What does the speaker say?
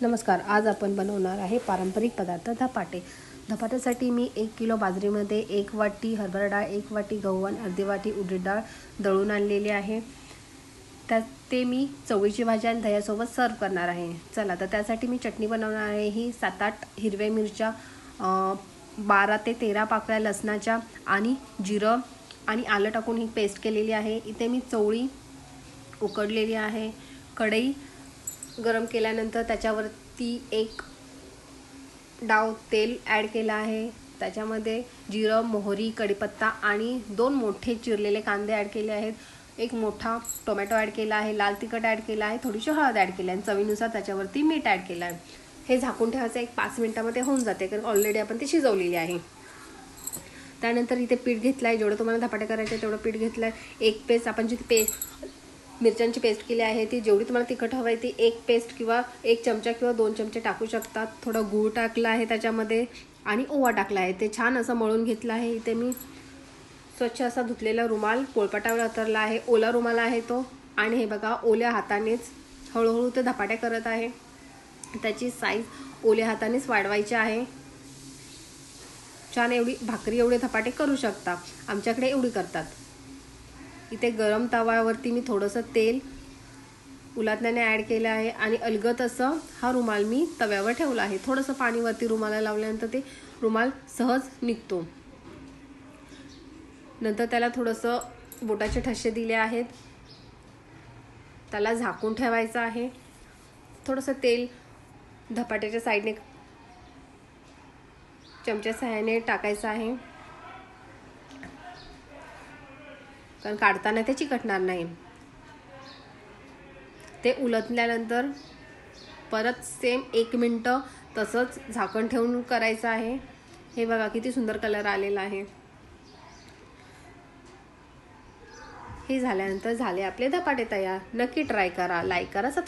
नमस्कार. आज आपण बनवणार आहे पारंपरिक पदार्थ धपाटे. धपाट्यासाठी मी 1 किलो बाजरीमध्ये 1 वाटी हरभरा डाळ, 1 वाटी गहू आणि अर्धी वाटी उडीद डाळ दळून आणलेली आहे. ते मी चवळीची भाजी आणि दह्यासोबत सर्व करणार आहे. चला तर त्यासाठी मी चटणी बनवणार आहे. ही 7-8 हिरव्या मिरच्या, 12 ते 13 पाकळ्या लसणाच्या आणि जिरं आणि आलं टाकून ही पेस्ट केलेली आहे. इथे मी चवळी उकडलेली आहे. कढई गरम केल्यानंतर त्याच्यावरती 1 डाव तेल ॲड केलं आहे. त्याच्यामध्ये जिरं, मोहरी, कढीपत्ता आणि 2 मोठे चिरलेले कांदे ॲड केले आहेत. 1 मोठा टोमॅटो ॲड केला आहे. लाल तिखट ॲड केला आहे. थोडीशी हळद ॲड केली आहे. चवीनुसार त्याच्यावरती मीठ ॲड केलं आहे. हे झाकून ठेवायचं. 5 मिनिटामध्ये होऊन जाते, कारण ऑलरेडी आपण ती शिजवलेली आहे. त्यानंतर इथे पीठ घेतलं आहे. जेवढं तुम्हाला धपाटे करायचे तेवढं पीठ घेतलं आहे. एक पेस्ट आपण जी मिरच्यांची पेस्ट केली आहे, ती जेवढी तुम्हाला तिखट हवं आहे ती 1 पेस्ट किंवा 1 चमचा किंवा 2 चमचे टाकू शकतात. थोडं गूळ टाकलं आहे त्याच्यामध्ये आणि ओवा टाकला आहे. ते छान असं मळून घेतलं आहे. इथे मी स्वच्छ असा धुतलेला रुमाल पोळपाटावर अंतरला आहे. ओला रुमाल आहे तो. आणि हे बघा, ओल्या हातानेच हळूहळू ते धपाटे करत आहे. त्याची साईज ओल्या हातानेच वाढवायची आहे. छान एवढी भाकरी एवढे धपाटे करू शकता. आमच्याकडे एवढी करतात. इथे गरम तव्यावरती मी थोडंसं तेल उलटण्याने ॲड केलं आहे आणि अलगद असं हा रुमाल मी तव्यावर ठेवला आहे. थोडंसं पाणी वरती रुमाला लावल्यानंतर ते रुमाल सहज निघतो. नंतर त्याला थोडंसं बोटाचे ठसे दिले आहेत. त्याला झाकून ठेवायचं आहे. थोडंसं तेल धपाट्याच्या साईडने चमच्या सहाय्याने टाकायचं आहे, कारण काढताना ते चिकटणार नाही. ते उलटल्यानंतर परत सेम 1 मिनिट तसंच झाकण ठेवून करायचं आहे. हे बघा किती सुंदर कलर आलेला आहे. हे झाल्यानंतर झाले आपले धपाटे तयार. नक्की ट्राय करा. लाईक करा.